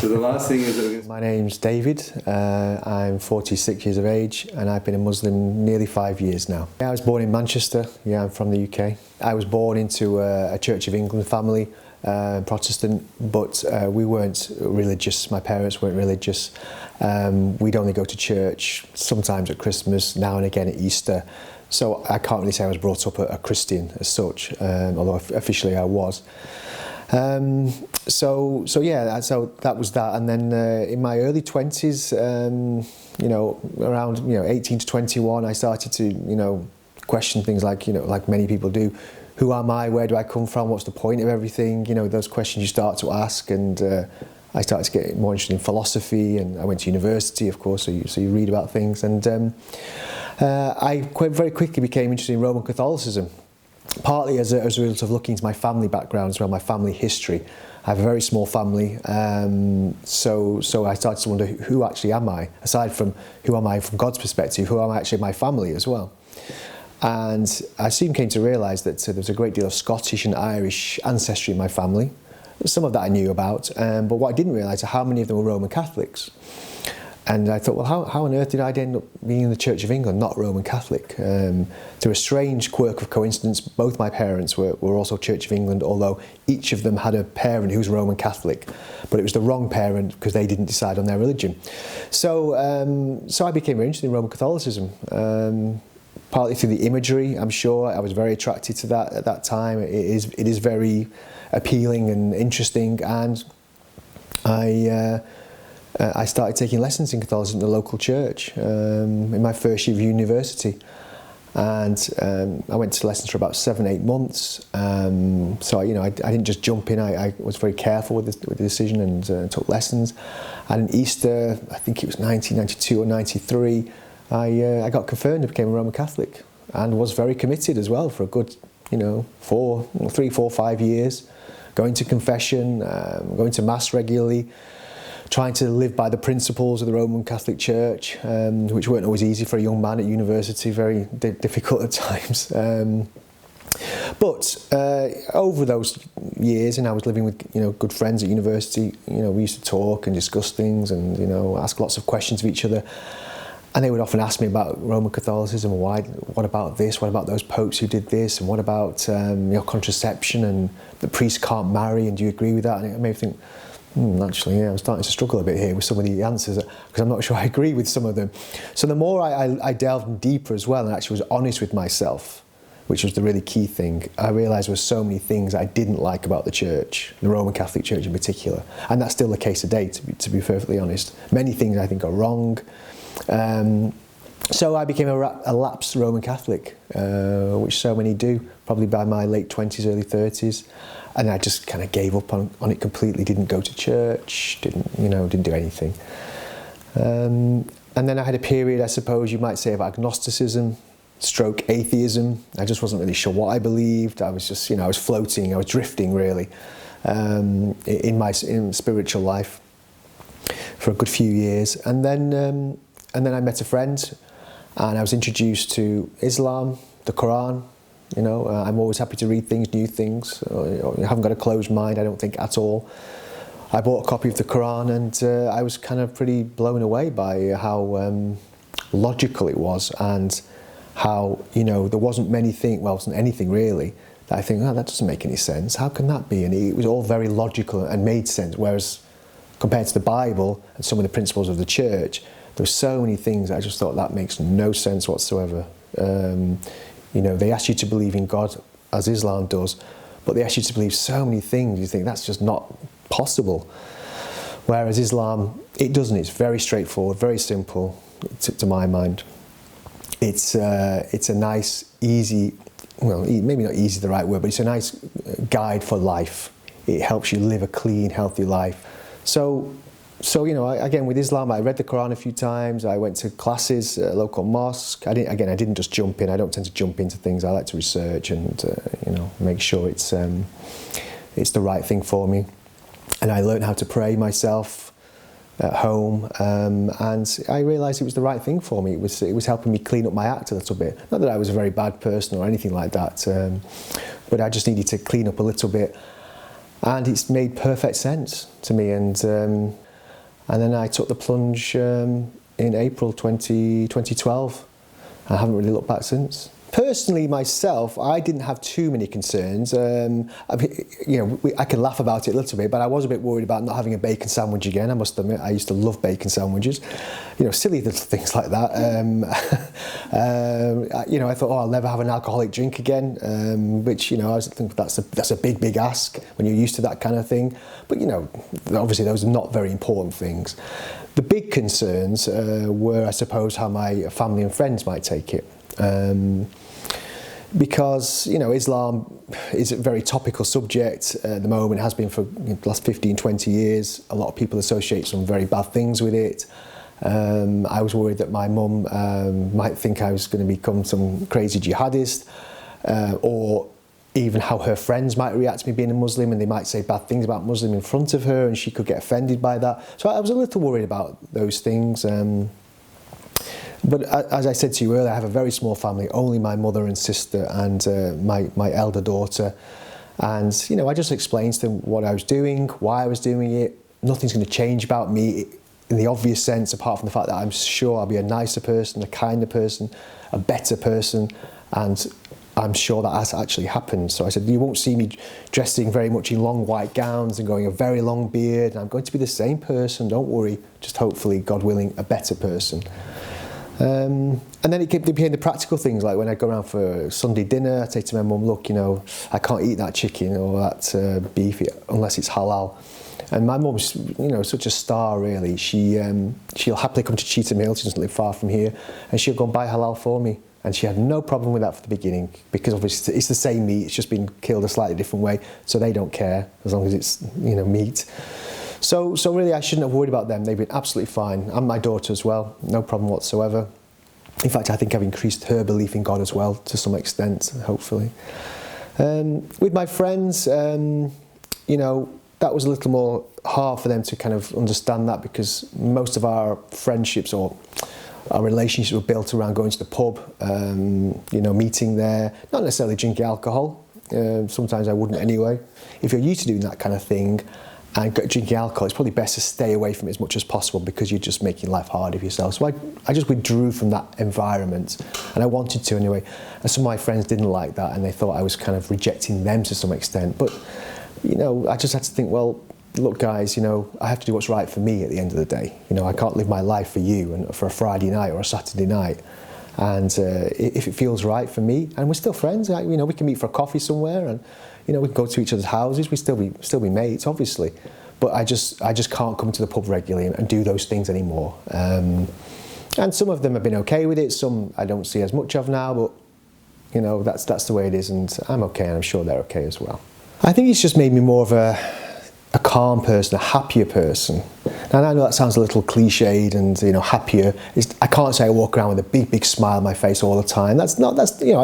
So the last thing is that My name's David, I'm 46 years of age and I've been a Muslim nearly 5 years now. I was born in Manchester, I'm from the UK. I was born into a Church of England family, Protestant, but we weren't religious, my parents weren't religious. We'd only go to church sometimes at Christmas, now and again at Easter. So I can't really say I was brought up a Christian as such, although officially I was. So that was that, and then in my early 20s, around 18 to 21, I started to question things like many people do. Who am I? Where do I come from? What's the point of everything? Those questions you start to ask, and I started to get more interested in philosophy, and I went to university, of course, so you read about things, and I very quickly became interested in Roman Catholicism. Partly as a result of looking into my family background as well, my family history. I have a very small family, so I started to wonder, who actually am I? Aside from who am I from God's perspective, who am I actually in my family as well? And I soon came to realise that there was a great deal of Scottish and Irish ancestry in my family. Some of that I knew about, but what I didn't realise is how many of them were Roman Catholics. And I thought, well, how on earth did I end up being in the Church of England, not Roman Catholic? Through a strange quirk of coincidence, both my parents were also Church of England, although each of them had a parent who was Roman Catholic, but it was the wrong parent because they didn't decide on their religion. So I became very interested in Roman Catholicism, partly through the imagery. I'm sure I was very attracted to that at that time. It is very appealing and interesting, and I started taking lessons in Catholicism in the local church in my first year of university, and I went to lessons for about 7-8 months. So I didn't just jump in. I was very careful with the decision and took lessons. And in Easter, I think it was 1992 or 93, I got confirmed and became a Roman Catholic, and was very committed as well for a good 3, 4, 5 years, going to confession, going to Mass regularly, trying to live by the principles of the Roman Catholic Church, which weren't always easy for a young man at university, very difficult at times. But over those years, and I was living with good friends at university, we used to talk and discuss things and ask lots of questions of each other. And they would often ask me about Roman Catholicism, what about this, what about those popes who did this, and what about contraception, and the priests can't marry, and do you agree with that? And it made me think, actually, I'm starting to struggle a bit here with some of the answers, because I'm not sure I agree with some of them. So the more I delved deeper as well, and actually was honest with myself, which was the really key thing, I realised there were so many things I didn't like about the church, the Roman Catholic Church in particular, and that's still the case today, to be perfectly honest. Many things I think are wrong. So I became a lapsed Roman Catholic, which so many do, probably by my late 20s, early 30s. And I just kind of gave up on it completely, didn't go to church, didn't do anything. And then I had a period, I suppose you might say, of agnosticism, stroke atheism. I just wasn't really sure what I believed. I was just, I was floating, I was drifting really, in my spiritual life for a good few years. And then I met a friend, and I was introduced to Islam, the Quran. I'm always happy to read things, new things. I haven't got a closed mind, I don't think, at all. I bought a copy of the Quran, and I was kind of pretty blown away by how logical it was, and how, there wasn't wasn't anything really that I think, that doesn't make any sense. How can that be? And it was all very logical and made sense, whereas compared to the Bible and some of the principles of the church, there were so many things I just thought that makes no sense whatsoever. They ask you to believe in God, as Islam does, but they ask you to believe so many things, you think that's just not possible. Whereas Islam, it doesn't, it's very straightforward, very simple, to my mind. It's a nice, easy, well, maybe not easy the right word, but it's a nice guide for life. It helps you live a clean, healthy life. So again, with Islam, I read the Quran a few times. I went to classes at a local mosque. I didn't just jump in. I don't tend to jump into things. I like to research and make sure it's the right thing for me. And I learned how to pray myself at home, and I realised it was the right thing for me. It was helping me clean up my act a little bit. Not that I was a very bad person or anything like that, but I just needed to clean up a little bit. And it's made perfect sense to me, and And then I took the plunge in April 2012. I haven't really looked back since. Personally, myself, I didn't have too many concerns. I can laugh about it a little bit, but I was a bit worried about not having a bacon sandwich again. I must admit, I used to love bacon sandwiches. Silly little things like that. I thought, I'll never have an alcoholic drink again, which, I think that's a big ask when you're used to that kind of thing. But, obviously those are not very important things. The big concerns were, I suppose, how my family and friends might take it. Because Islam is a very topical subject at the moment, has been for the last 15-20 years. A lot of people associate some very bad things with it. I was worried that my mum might think I was going to become some crazy jihadist, or even how her friends might react to me being a Muslim, and they might say bad things about Muslim in front of her and she could get offended by that. So I was a little worried about those things. But as I said to you earlier, I have a very small family, only my mother and sister and my elder daughter. And, I just explained to them what I was doing, why I was doing it. Nothing's going to change about me in the obvious sense, apart from the fact that I'm sure I'll be a nicer person, a kinder person, a better person. And I'm sure that has actually happened. So I said, you won't see me dressing very much in long white gowns and growing a very long beard. And I'm going to be the same person, don't worry, just hopefully, God willing, a better person. And then it became the practical things, like when I go around for Sunday dinner, I say to my mum, look, I can't eat that chicken or that beef unless it's halal. And my mum's, such a star, really. She'll happily come to Cheetham Hill, she doesn't live far from here, and she'll go and buy halal for me. And she had no problem with that from the beginning, because obviously it's the same meat, it's just been killed a slightly different way, so they don't care as long as it's, meat. So really I shouldn't have worried about them. They've been absolutely fine. And my daughter as well, no problem whatsoever. In fact, I think I've increased her belief in God as well, to some extent, hopefully. With my friends, that was a little more hard for them to kind of understand that, because most of our friendships or our relationships were built around going to the pub, meeting there, not necessarily drinking alcohol. Sometimes I wouldn't anyway. If you're used to doing that kind of thing, and drinking alcohol, it's probably best to stay away from it as much as possible, because you're just making life harder for yourself. So I just withdrew from that environment, and I wanted to anyway. And some of my friends didn't like that, and they thought I was kind of rejecting them to some extent. But, I just had to think, well, look guys, I have to do what's right for me at the end of the day. I can't live my life for you and for a Friday night or a Saturday night. And if it feels right for me, and we're still friends, we can meet for a coffee somewhere, and we can go to each other's houses. We still be mates, obviously, but I just can't come to the pub regularly and do those things anymore. And some of them have been okay with it. Some I don't see as much of now, but that's the way it is, and I'm okay, and I'm sure they're okay as well. I think it's just made me more of a calm person, a happier person. And I know that sounds a little cliched, and happier. I can't say I walk around with a big smile on my face all the time. I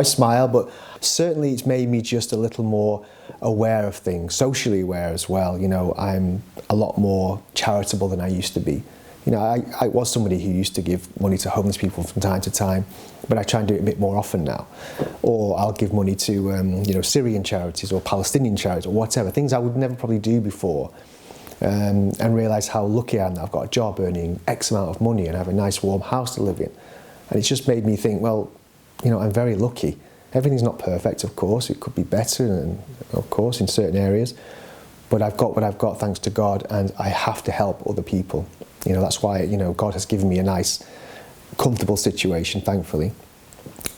smile, but certainly it's made me just a little more aware of things, socially aware as well. I'm a lot more charitable than I used to be. I was somebody who used to give money to homeless people from time to time, but I try and do it a bit more often now. Or I'll give money to Syrian charities or Palestinian charities or whatever, things I would never probably do before. And realise how lucky I am that I've got a job earning X amount of money and I have a nice warm house to live in. And it's just made me think, well, I'm very lucky. Everything's not perfect, of course. It could be better, and of course, in certain areas. But I've got what I've got, thanks to God, and I have to help other people. That's why, God has given me a nice, comfortable situation, thankfully.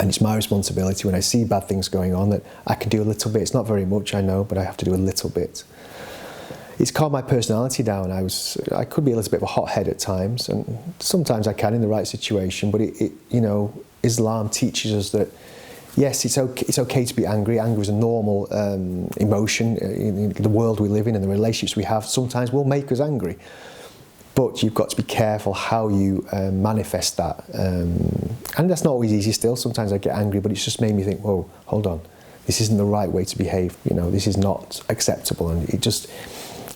And it's my responsibility when I see bad things going on that I can do a little bit. It's not very much, I know, but I have to do a little bit. It's calmed my personality down. I could be a little bit of a hothead at times, and sometimes I can in the right situation. But Islam teaches us that yes, it's okay to be angry. Anger is a normal emotion in the world we live in and the relationships we have. Sometimes will make us angry, but you've got to be careful how you manifest that. And that's not always easy. Still, sometimes I get angry, but it's just made me think, whoa, hold on, this isn't the right way to behave. This is not acceptable, and it just.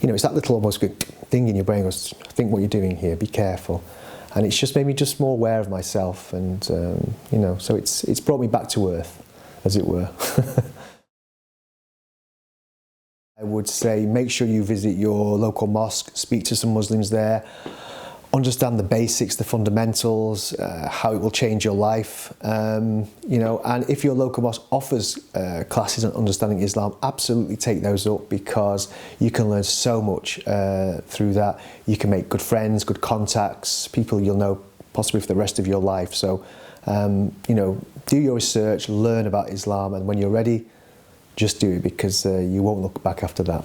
It's that little almost good thing in your brain goes, think what you're doing here, be careful. And it's just made me just more aware of myself, and, so it's brought me back to earth, as it were. would say make sure you visit your local mosque, speak to some Muslims there, understand the basics, the fundamentals, how it will change your life, you know, and if your local mosque offers classes on understanding Islam, absolutely take those up, because you can learn so much through that. You can make good friends, good contacts, people you'll know possibly for the rest of your life. So, you know, do your research, learn about Islam, and when you're ready, just do it, because you won't look back after that.